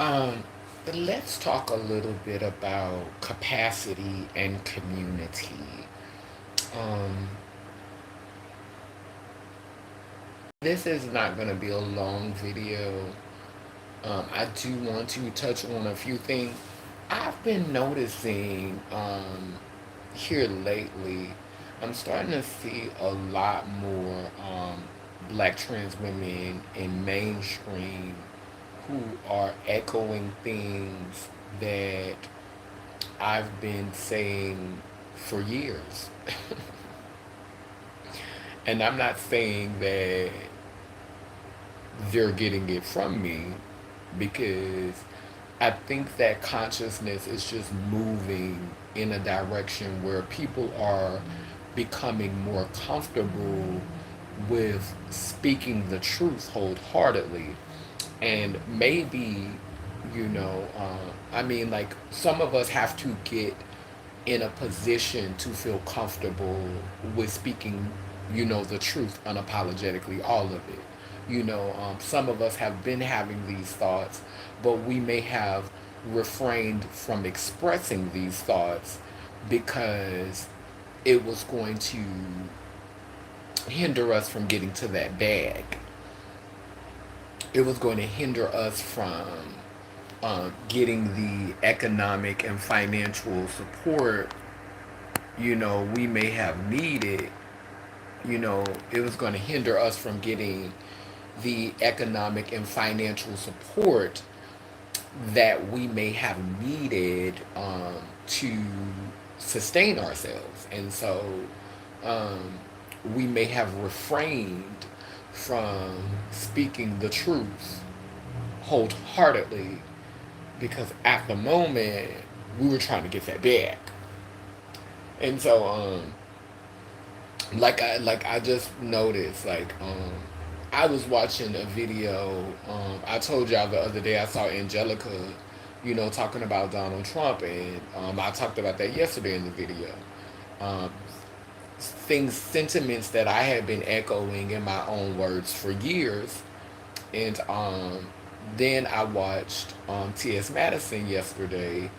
Um, let's talk a little bit about capacity and community. Um, this is not going to be a long video. I do want to touch on a few things. I've been noticing here lately, I'm starting to see a lot more black trans women in mainstream who are echoing things that I've been saying for years. And I'm not saying that they're getting it from me because I think that consciousness is just moving in a direction where people are becoming more comfortable with speaking the truth wholeheartedly. And maybe, I mean, like some of us have to get in a position to feel comfortable with speaking, the truth unapologetically, all of it. Some of us have been having these thoughts, but we may have refrained from expressing these thoughts because it was going to hinder us from getting to that bag. It was going to hinder us from getting the economic and financial support, we may have needed. It was going to hinder us from getting the economic and financial support that we may have needed to sustain ourselves. And so um, we may have refrained from speaking the truth wholeheartedly because at the moment we were trying to get that back. And so like I just noticed I was watching a video. I told y'all the other day I saw Angelica, talking about Donald Trump, and I talked about that yesterday in the video. Um, sentiments that I had been echoing in my own words for years, and then I watched T.S. Madison yesterday,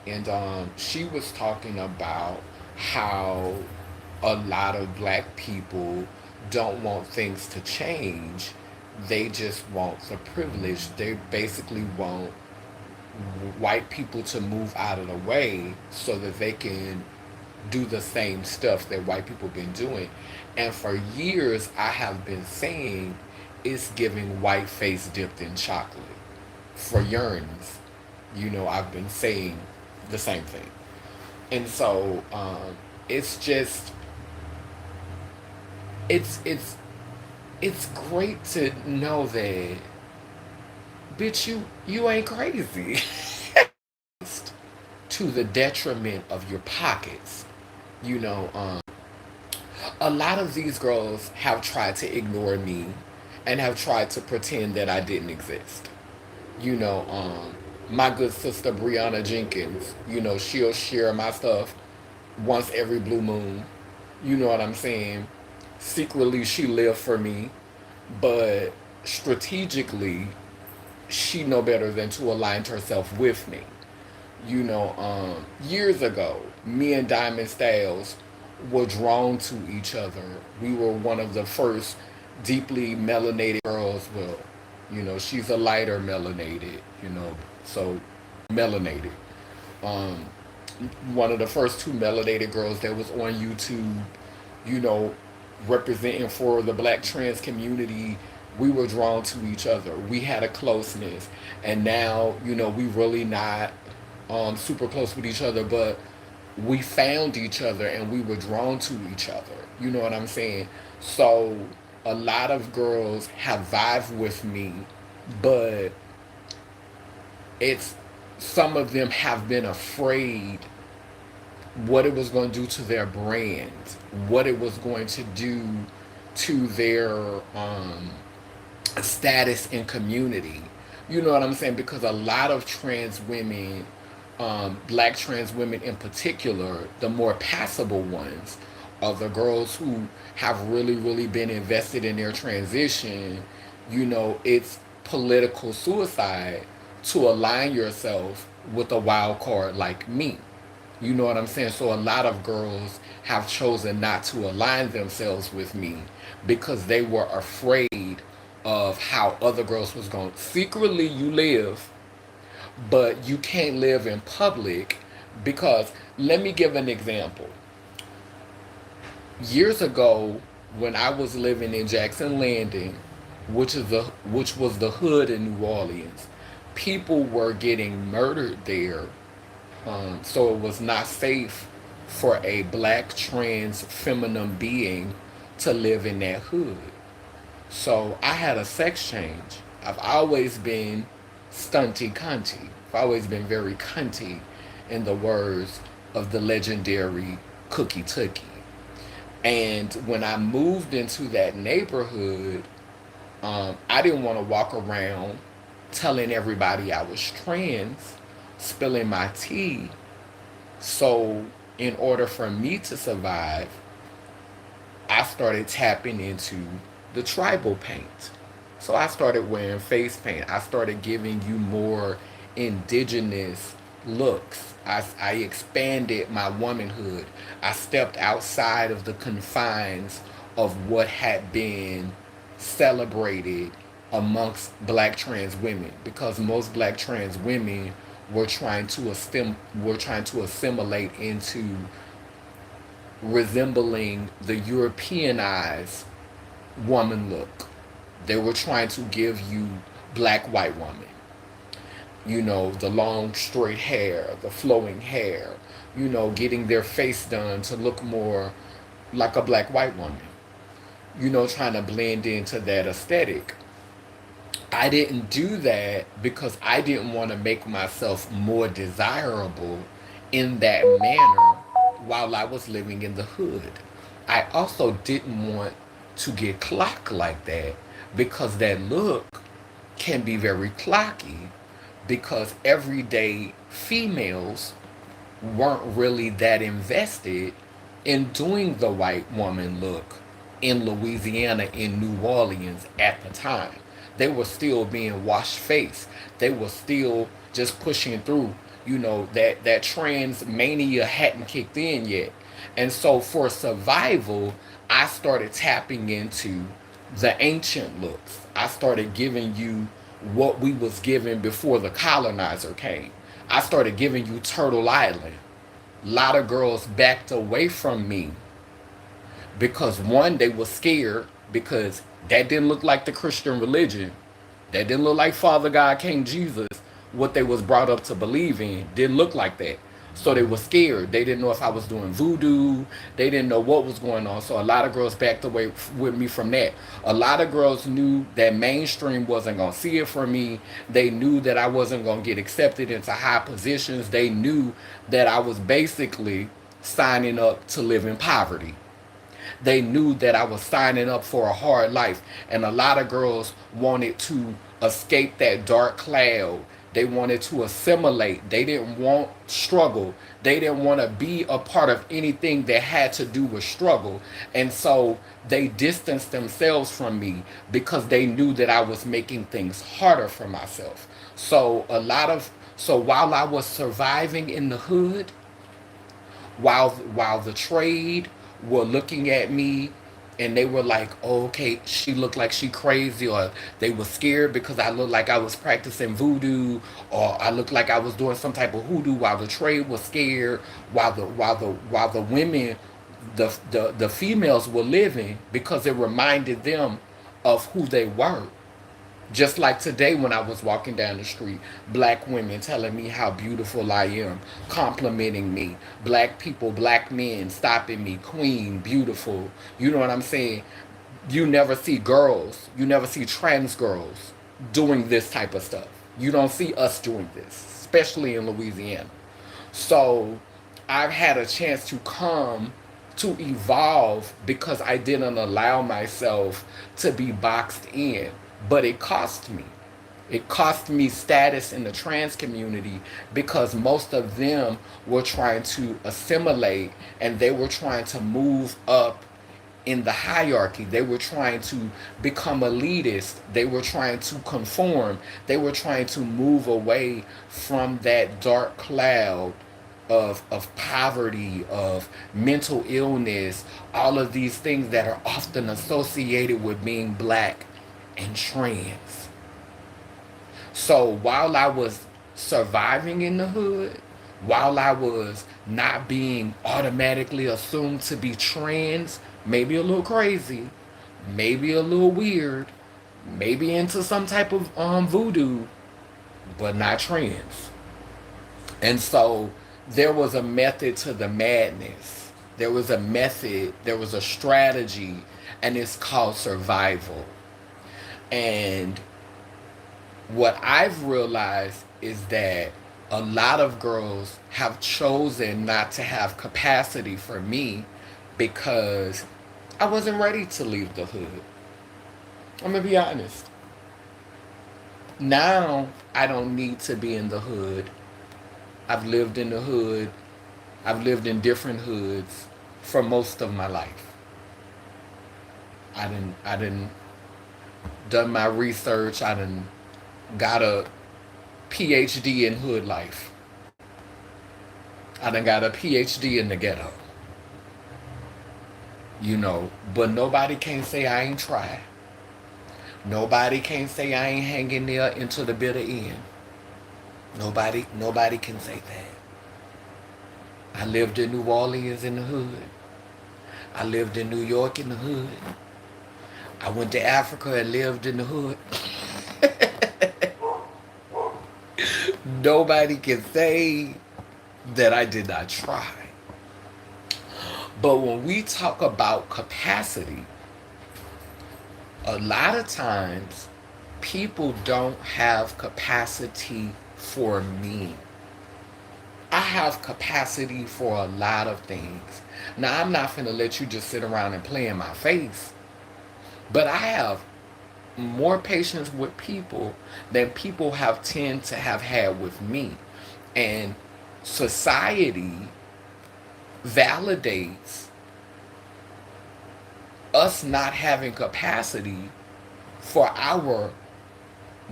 and she was talking about how a lot of black people don't want things to change. They just want the privilege. They basically want white people to move out of the way so that they can do the same stuff that white people been doing. And for years I have been saying it's giving white face dipped in chocolate. For yearns, I've been saying the same thing. And so it's just it's it's great to know that, bitch, you ain't crazy. To the detriment of your pockets. You know, a lot of these girls have tried to ignore me and have tried to pretend that I didn't exist. You know, my good sister Brianna Jenkins, she'll share my stuff once every blue moon. You know what I'm saying? Secretly, she lived for me, but strategically, she know better than to align herself with me. Years ago, me and Diamond Styles were drawn to each other. We were one of the first deeply melanated girls. Well, she's a lighter melanated, so melanated. Um, One of the first two melanated girls that was on YouTube, you know, representing for the black trans community. We were drawn to each other. We had a closeness, and now we really not super close with each other, but we found each other and we were drawn to each other. You know what I'm saying? So a lot of girls have vibed with me, but it's some of them have been afraid what it was going to do to their brand, what it was going to do to their status in community. You know what I'm saying? Because a lot of trans women, black trans women in particular, the more passable ones, are the girls who have really, really been invested in their transition. It's political suicide to align yourself with a wild card like me. You know what I'm saying? So a lot of girls have chosen not to align themselves with me because they were afraid of how other girls was going. Secretly you live, but you can't live in public because let me give an example. Years ago, when I was living in Jackson Landing, which was the hood in New Orleans, people were getting murdered there. So it was not safe for a black trans feminine being to live in that hood. So I had a sex change. I've always been stunty cunty. I've always been very cunty in the words of the legendary Cookie Tookie. And when I moved into that neighborhood, I didn't want to walk around telling everybody I was trans, spilling my tea. So, in order for me to survive, I started tapping into the tribal paint. So, I started wearing face paint. I started giving you more indigenous looks. I expanded my womanhood. I stepped outside of the confines of what had been celebrated amongst black trans women because most black trans women were trying to assimilate into resembling the Europeanized woman look. They were trying to give you black white woman. You know, the long straight hair, the flowing hair, you know, getting their face done to look more like a black white woman. You know, trying to blend into that aesthetic. I didn't do that because I didn't want to make myself more desirable in that manner while I was living in the hood. I also didn't want to get clocked like that because that look can be very clocky because everyday females weren't really that invested in doing the white woman look in Louisiana, in New Orleans at the time. They were still being washed face. They were still just pushing through. You know, that trans mania hadn't kicked in yet. And so for survival, I started tapping into the ancient looks. I started giving you what we was given before the colonizer came. I started giving you Turtle Island. A lot of girls backed away from me because one, they were scared because that didn't look like the Christian religion. That didn't look like Father God, King Jesus. What they was brought up to believe in didn't look like that. So they were scared. They didn't know if I was doing voodoo. They didn't know what was going on. So a lot of girls backed away with me from that. A lot of girls knew that mainstream wasn't going to see it for me. They knew that I wasn't going to get accepted into high positions. They knew that I was basically signing up to live in poverty. They knew that I was signing up for a hard life. And a lot of girls wanted to escape that dark cloud. They wanted to assimilate. They didn't want struggle. They didn't want to be a part of anything that had to do with struggle. And so they distanced themselves from me because they knew that I was making things harder for myself. So while I was surviving in the hood, while the trade were looking at me and they were like, oh, okay, she looked like she crazy, or they were scared because I looked like I was practicing voodoo, or I looked like I was doing some type of hoodoo, while the trade was scared, while the women, the females were living because it reminded them of who they were. Just like today when I was walking down the street, black women telling me how beautiful I am, complimenting me. Black people, black men stopping me, queen, beautiful. You know what I'm saying? You never see girls, you never see trans girls doing this type of stuff. You don't see us doing this, especially in Louisiana. So I've had a chance to come to evolve because I didn't allow myself to be boxed in. But it cost me. It cost me status in the trans community because most of them were trying to assimilate and they were trying to move up in the hierarchy. They were trying to become elitist. They were trying to conform. They were trying to move away from that dark cloud of poverty, of mental illness, all of these things that are often associated with being black and trans. So while I was surviving in the hood, while I was not being automatically assumed to be trans, maybe a little crazy, maybe a little weird, maybe into some type of voodoo, but not trans. And so there was a method to the madness. There was a method, there was a strategy, and it's called survival. And what I've realized is that a lot of girls have chosen not to have capacity for me because I wasn't ready to leave the hood. I'm gonna be honest. Now I don't need to be in the hood. I've lived in the hood. I've lived in different hoods for most of my life. I didn't done my research. I done got a PhD in hood life. I done got a PhD in the ghetto. But nobody can say I ain't tried. Nobody can say I ain't hanging there into the bitter end. Nobody can say that. I lived in New Orleans in the hood. I lived in New York in the hood. I went to Africa and lived in the hood. Nobody can say that I did not try. But when we talk about capacity, a lot of times people don't have capacity for me. I have capacity for a lot of things. Now, I'm not finna let you just sit around and play in my face, but I have more patience with people than people have tend to have had with me. And society validates us not having capacity for our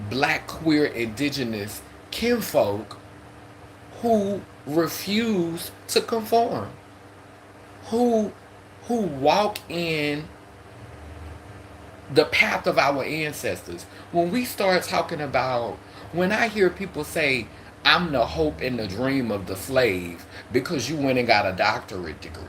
black, queer, indigenous kinfolk who refuse to conform, who walk in the path of our ancestors. When we start talking about, when I hear people say, I'm the hope and the dream of the slave because you went and got a doctorate degree,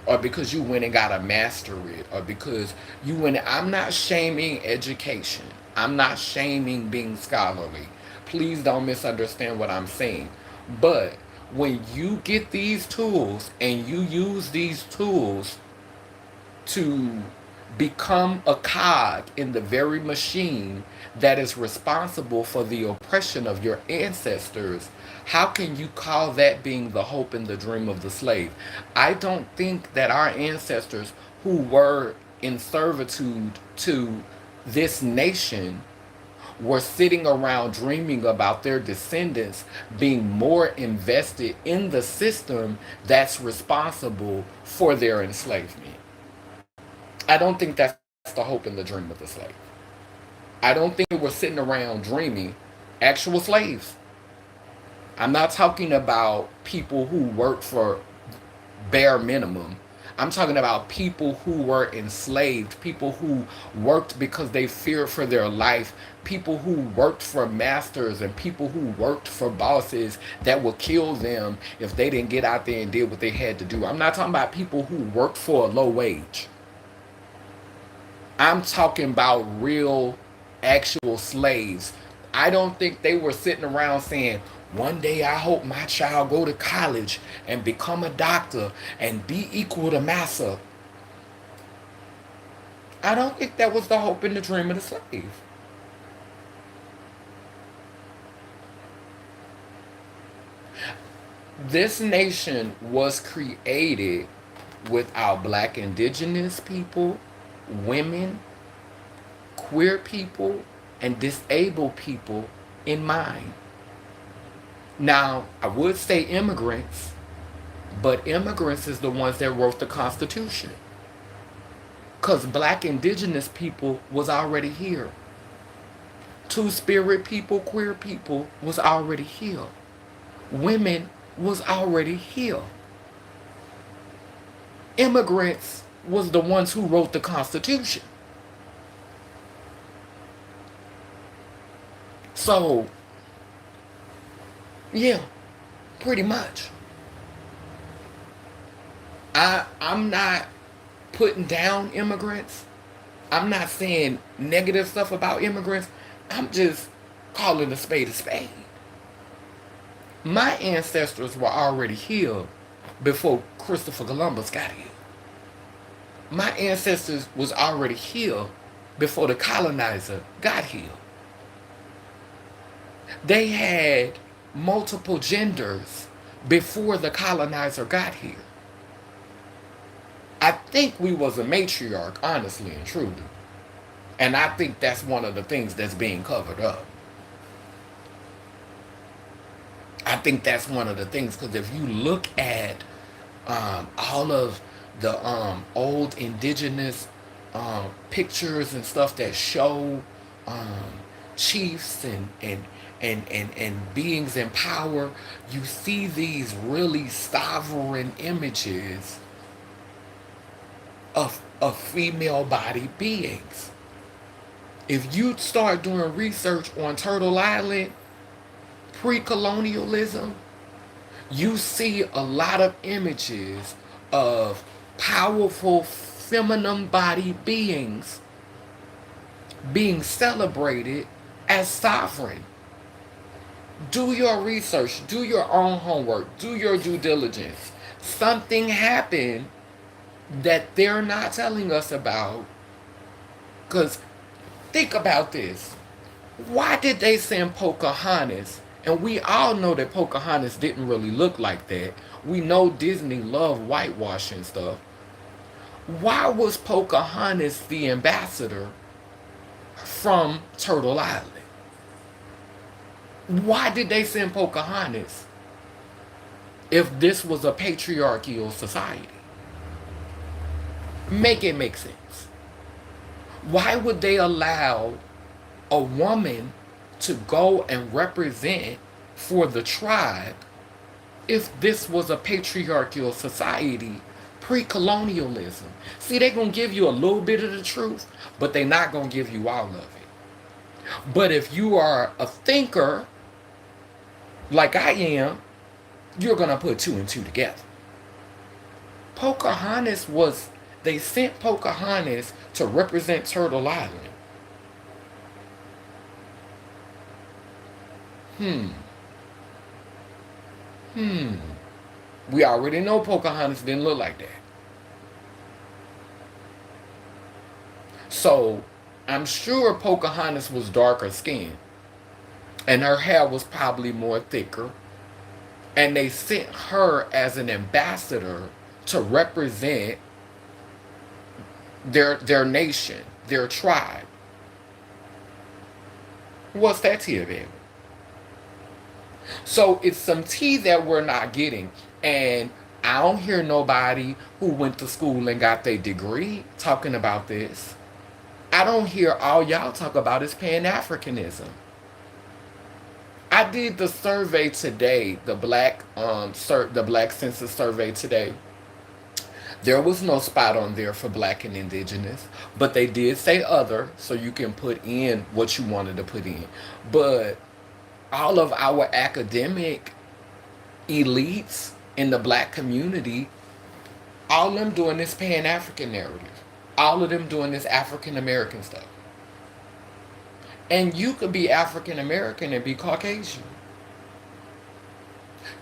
or because you went and got a masterate, or because you went, I'm not shaming education. I'm not shaming being scholarly. Please don't misunderstand what I'm saying. But when you get these tools and you use these tools to become a cog in the very machine that is responsible for the oppression of your ancestors, how can you call that being the hope and the dream of the slave? I don't think that our ancestors who were in servitude to this nation were sitting around dreaming about their descendants being more invested in the system that's responsible for their enslavement. I don't think that's the hope and the dream of the slave. I don't think we're sitting around dreaming actual slaves. I'm not talking about people who work for bare minimum. I'm talking about people who were enslaved, people who worked because they feared for their life, people who worked for masters, and people who worked for bosses that would kill them if they didn't get out there and did what they had to do. I'm not talking about people who worked for a low wage. I'm talking about real, actual slaves. I don't think they were sitting around saying, one day I hope my child go to college and become a doctor and be equal to massa. I don't think that was the hope and the dream of the slave. This nation was created with our black indigenous people, women, queer people, and disabled people in mind. Now, I would say immigrants, but immigrants is the ones that wrote the Constitution. Because black indigenous people was already here. Two-spirit people, queer people was already here. Women was already here. Immigrants was the ones who wrote the Constitution. So, yeah, pretty much. I'm not putting down immigrants. I'm not saying negative stuff about immigrants. I'm just calling a spade a spade. My ancestors were already here before Christopher Columbus got here. My ancestors was already here before the colonizer got here. They had multiple genders before the colonizer got here. I think we was a matriarch, honestly and truly. And I think that's one of the things that's being covered up. I think that's one of the things, because if you look at all of the old indigenous pictures and stuff that show um, chiefs and beings in power, you see these really sovereign images of female body beings. If you start doing research on Turtle Island, pre-colonialism, you see a lot of images of powerful feminine body beings being celebrated as sovereign. Do your research, do your own homework, do your due diligence. Something happened that they're not telling us about. Because think about this. Why did they send Pocahontas? And we all know that Pocahontas didn't really look like that. We know Disney loved whitewashing stuff. Why was Pocahontas the ambassador from Turtle Island? Why did they send Pocahontas if this was a patriarchal society? Make it make sense. Why would they allow a woman to go and represent for the tribe if this was a patriarchal society pre-colonialism? See, they're going to give you a little bit of the truth, but they're not going to give you all of it. But if you are a thinker, like I am, you're going to put two and two together. Pocahontas was, they sent Pocahontas to represent Turtle Island. We already know Pocahontas didn't look like that. So, I'm sure Pocahontas was darker skinned. And her hair was probably more thicker. And they sent her as an ambassador to represent their nation, their tribe. What's that tea about? So it's some tea that we're not getting. And I don't hear nobody who went to school and got their degree talking about this. I don't hear all y'all talk about is Pan-Africanism. I did the survey today, the black census survey today. There was no spot on there for black and indigenous, but they did say other, so you can put in what you wanted to put in. But all of our academic elites in the black community, all of them doing this Pan-African narrative. All of them doing this African American stuff. And you could be African American and be Caucasian.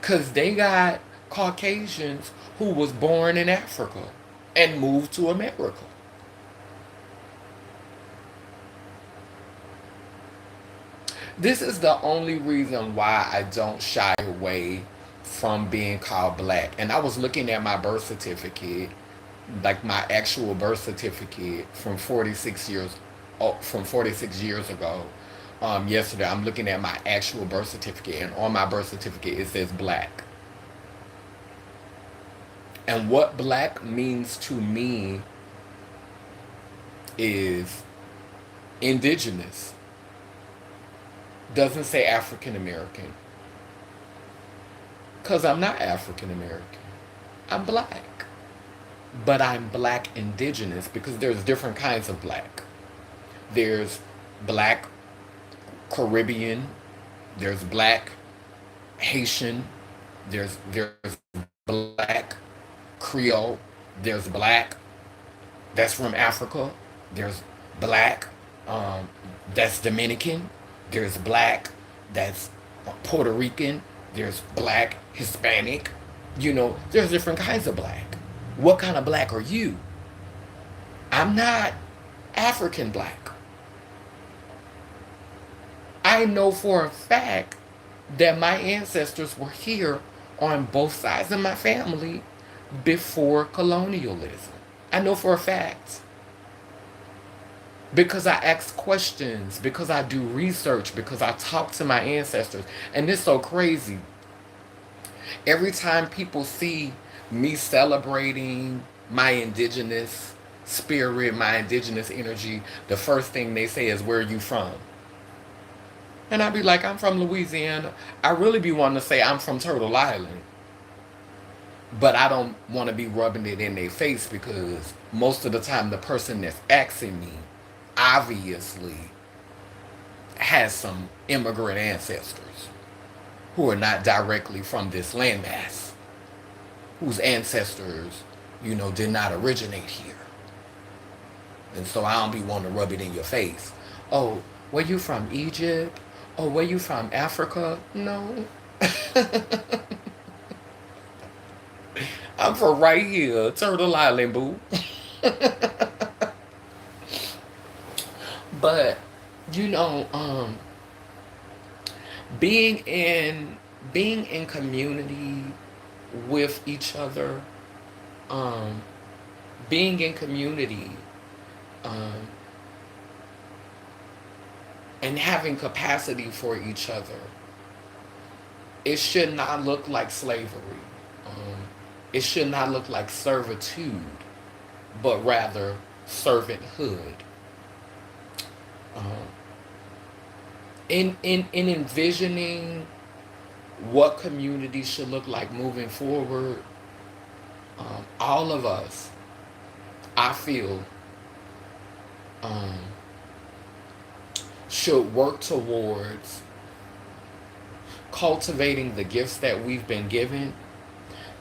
Because they got Caucasians who was born in Africa and moved to America. This is the only reason why I don't shy away from being called black. And I was looking at my birth certificate, like my actual birth certificate from 46 years ago. Yesterday, I'm looking at my actual birth certificate, and on my birth certificate it says black. And what black means to me is indigenous. Doesn't say African American. Because I'm not African American. I'm black. But I'm black indigenous because there's different kinds of black. There's black Caribbean, there's black Haitian, there's black Creole, there's black that's from Africa, there's black that's Dominican, there's black that's Puerto Rican, there's black Hispanic. There's different kinds of black. What kind of black are you? I'm not African black. I know for a fact that my ancestors were here on both sides of my family before colonialism. I know for a fact. Because I ask questions, because I do research, because I talk to my ancestors. And it's so crazy. Every time people see me celebrating my indigenous spirit, my indigenous energy, the first thing they say is, "Where are you from?" And I be like, "I'm from Louisiana." I really be wanting to say I'm from Turtle Island. But I don't want to be rubbing it in their face because most of the time the person that's asking me obviously has some immigrant ancestors who are not directly from this landmass, whose ancestors, did not originate here. And so I don't be wanting to rub it in your face. "Oh, where you from? Egypt? Oh, where you from? Africa?" No. I'm from right here, Turtle Island, boo. But, you know, um, being in being in community with each other, um, being in community, um, and having capacity for each other, it should not look like slavery. Um, it should not look like servitude, but rather servanthood. Um, in envisioning what community should look like moving forward, all of us, I feel, um, should work towards cultivating the gifts that we've been given,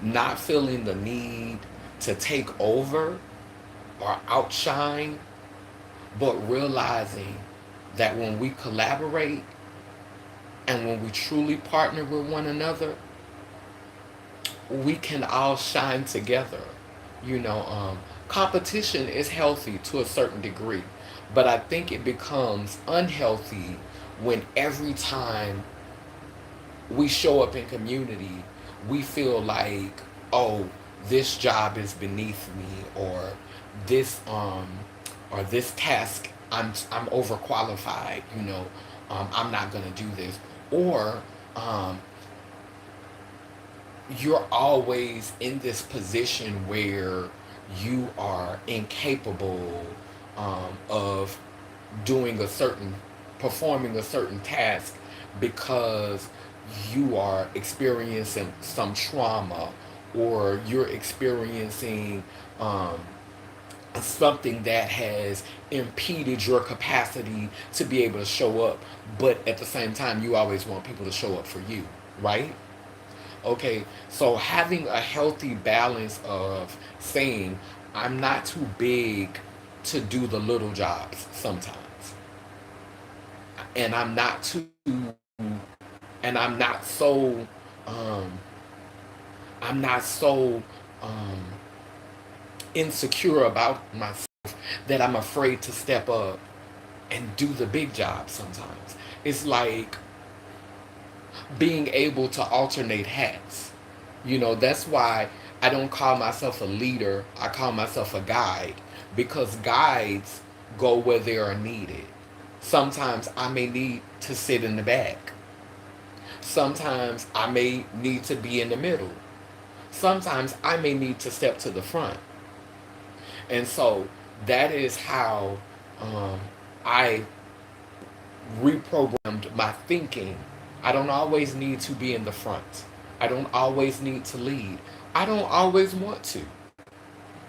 not feeling the need to take over or outshine, but realizing that when we collaborate and when we truly partner with one another, we can all shine together. Competition is healthy to a certain degree, but I think it becomes unhealthy when every time we show up in community, we feel like, "Oh, this job is beneath me," this um or this task, I'm overqualified. I'm not gonna do this, or um, you're always in this position where you are incapable of doing performing a certain task because you are experiencing some trauma, or you're experiencing um, something that has impeded your capacity to be able to show up. But at the same time, you always want people to show up for you, right? Okay, so having a healthy balance of saying, "I'm not too big to do the little jobs sometimes, and I'm not so, um, I'm not so um, insecure about myself that I'm afraid to step up and do the big job sometimes." It's like being able to alternate hats. That's why I don't call myself a leader, I call myself a guide, because guides go where they are needed. Sometimes I may need to sit in the back. Sometimes I may need to be in the middle. Sometimes I may need to step to the front. And so that is how um, I reprogrammed my thinking. I don't always need to be in the front. I don't always need to lead. I don't always want to.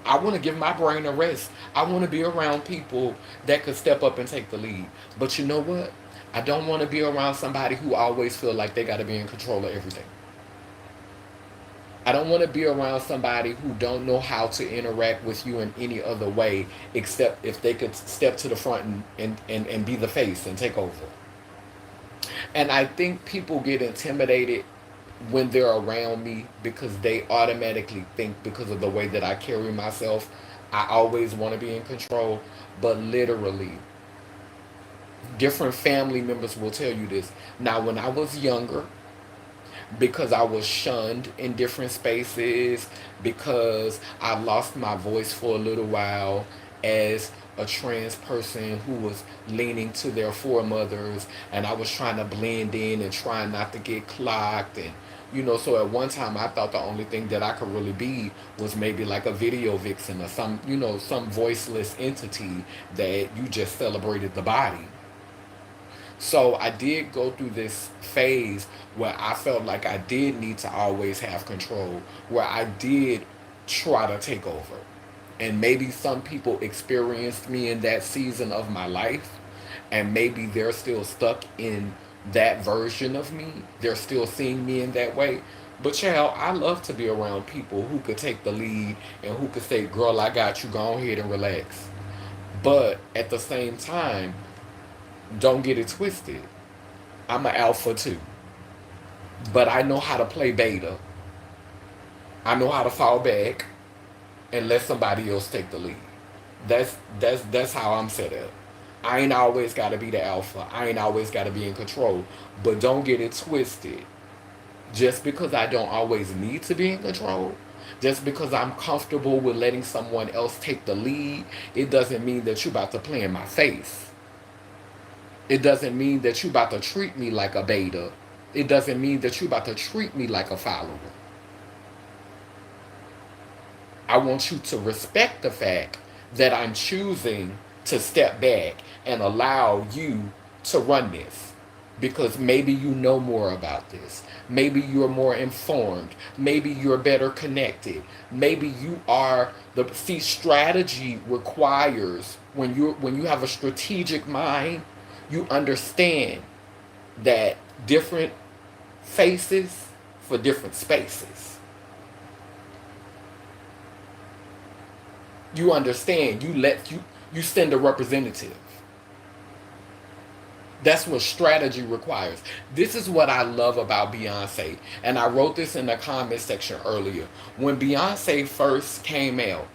I want to give my brain a rest. I want to be around people that could step up and take the lead. But you know what? I don't want to be around somebody who always feel like they got to be in control of everything. I don't want to be around somebody who don't know how to interact with you in any other way except if they could step to the front and be the face and take over. And I think people get intimidated when they're around me because they automatically think because of the way that I carry myself, I always want to be in control. But literally, different family members will tell you this. Now, when I was younger, because I was shunned in different spaces, because I lost my voice for a little while as a trans person who was leaning to their foremothers, and I was trying to blend in and trying not to get clocked. And so at one time I thought the only thing that I could really be was maybe like a video vixen or some voiceless entity that you just celebrated the body. So I did go through this phase where I felt like I did need to always have control, where I did try to take over. And maybe some people experienced me in that season of my life, and maybe they're still stuck in that version of me. They're still seeing me in that way. But child, I love to be around people who could take the lead and who could say, girl, I got you, go ahead and relax. But at the same time, don't get it twisted. I'm an alpha too. But I know how to play beta. I know how to fall back and let somebody else take the lead. That's how I'm set up. I ain't always gotta be the alpha. I ain't always gotta be in control. But don't get it twisted. Just because I don't always need to be in control, just because I'm comfortable with letting someone else take the lead, it doesn't mean that you about to play in my face. It doesn't mean that you about to treat me like a beta. It doesn't mean that you about to treat me like a follower. I want you to respect the fact that I'm choosing to step back and allow you to run this. Because maybe you know more about this. Maybe you're more informed. Maybe you're better connected. Maybe you are the see strategy requires when you have a strategic mind, you understand that different faces for different spaces. You understand. You send a representative. That's what strategy requires. This is what I love about Beyonce. And I wrote this in the comment section earlier. When Beyonce first came out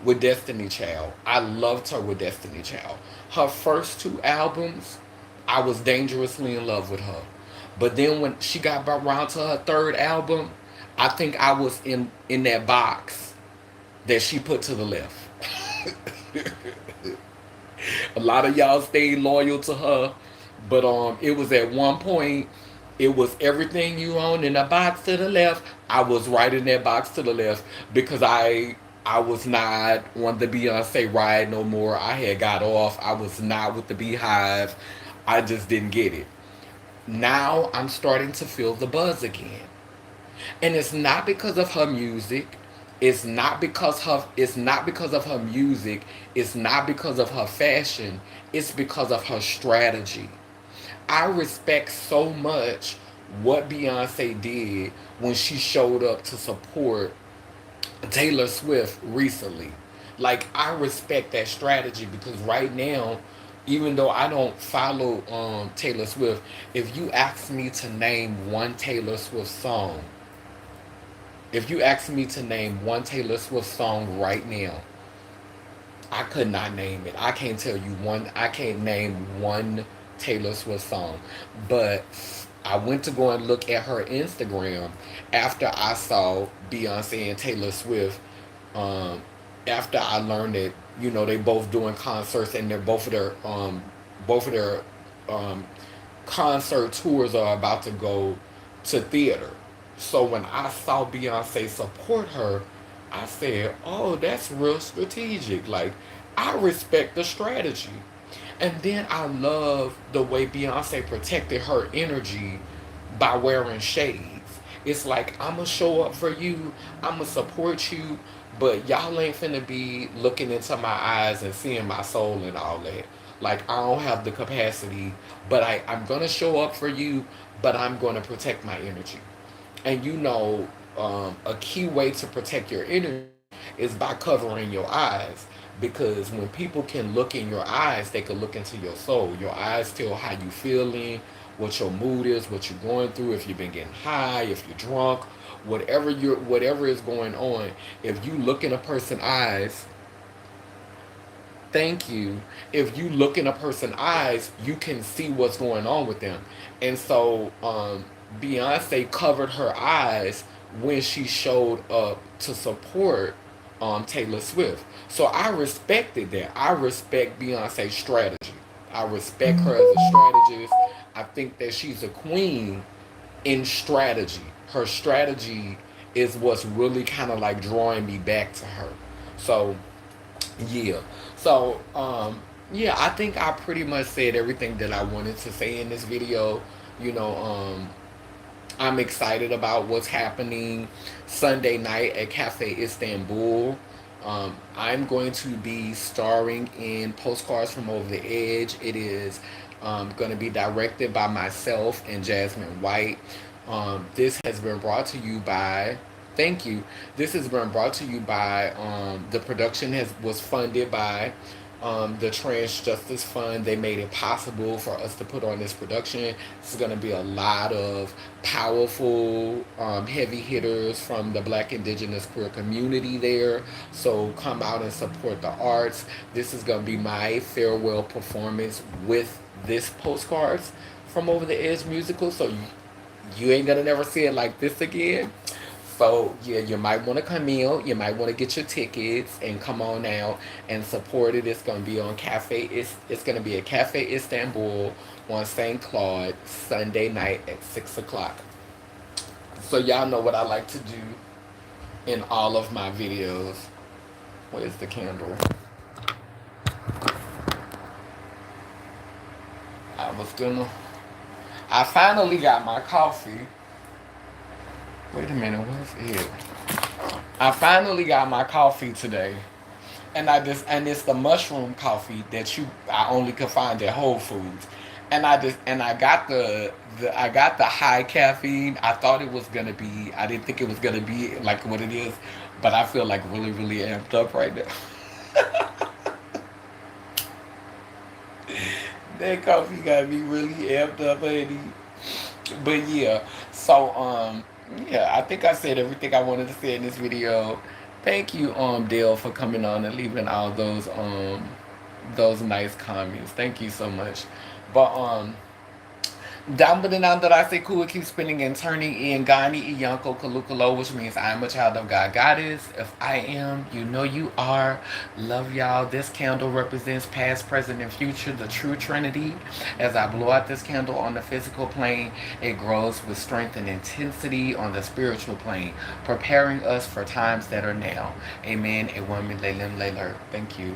with Destiny Child, I loved her with Destiny Child. Her first two albums, I was dangerously in love with her. But then when she got around to her third album, I think I was in that box that she put to the left. A lot of y'all stayed loyal to her, but it was at one point, it was everything you own in a box to the left. I was right in that box to the left because I was not on the Beyonce ride no more. I had got off. I was not with the Beehive. I just didn't get it. Now I'm starting to feel the buzz again. And it's not because of her music. It's not because of her music. It's not because of her fashion. It's because of her strategy. I respect so much what Beyonce did when she showed up to support Taylor Swift recently. Like I respect that strategy because right now, even though I don't follow Taylor Swift, if you ask me to name one Taylor Swift song, if you ask me to name one Taylor Swift song right now, I could not name it. I can't tell you one. I can't name one Taylor Swift song. But I went to go and look at her Instagram after I saw Beyonce and Taylor Swift. Um, After I learned that they both doing concerts and they're both of their um, concert tours are about to go to theater. So when I saw Beyonce support her, I said, "Oh, that's real strategic." Like I respect the strategy. And then I love the way Beyonce protected her energy by wearing shades. It's like, I'm going to show up for you, I'm going to support you, but y'all ain't finna be looking into my eyes and seeing my soul and all that. Like, I don't have the capacity, but I'm going to show up for you, but I'm going to protect my energy. And a key way to protect your energy is by covering your eyes. Because when people can look in your eyes, they can look into your soul. Your eyes tell how you feeling, what your mood is, what you're going through, if you've been getting high, if you're drunk, whatever is going on. If you look in a person's eyes, thank you. If you look in a person's eyes, you can see what's going on with them. And so Beyonce covered her eyes when she showed up to support Taylor Swift. So I respected that. I respect Beyonce's strategy. I respect her as a strategist. I think that she's a queen in strategy. Her strategy is what's really kind of like drawing me back to her. So yeah. So, yeah, I think I pretty much said everything that I wanted to say in this video. You know, I'm excited about what's happening Sunday night at Cafe Istanbul. I'm going to be starring in Postcards from Over the Edge. It is going to be directed by myself and Jasmine White. This has been brought to you by. Thank you. This has been brought to you by. The production was funded by the Trans Justice Fund. They made it possible for us to put on this production. It's going to be a lot of powerful, heavy hitters from the Black, Indigenous, queer community there. So come out and support the arts. This is going to be my farewell performance with this Postcards from Over the Edge musical. So you ain't gonna never see it like this again. So yeah, you might want to come in. You might want to get your tickets and come on out and support it. It's gonna be on Cafe. It's gonna be at Cafe Istanbul on St. Claude Sunday night at 6 o'clock. So y'all know what I like to do in all of my videos. Where's the candle? I was gonna. I finally got my coffee. Wait a minute, what's it? I finally got my coffee today, and it's the mushroom coffee that I only could find at Whole Foods, and I got I got the high caffeine. I thought it was gonna be. I didn't think it was gonna be like what it is, but I feel like really really amped up right now. That coffee got me really amped up, honey. But yeah, so yeah, I think I said everything I wanted to say in this video. Thank you, Dale, for coming on and leaving all those nice comments. Thank you so much. But down but down that I say cool, keep spinning and turning in Gani Iyanko Kalukalo, which means I am a child of God Goddess. If I am, you know you are. Love y'all. This candle represents past, present, and future, the true Trinity. As I blow out this candle on the physical plane, it grows with strength and intensity on the spiritual plane, preparing us for times that are now. Amen. A woman, Laylim Layler. Thank you.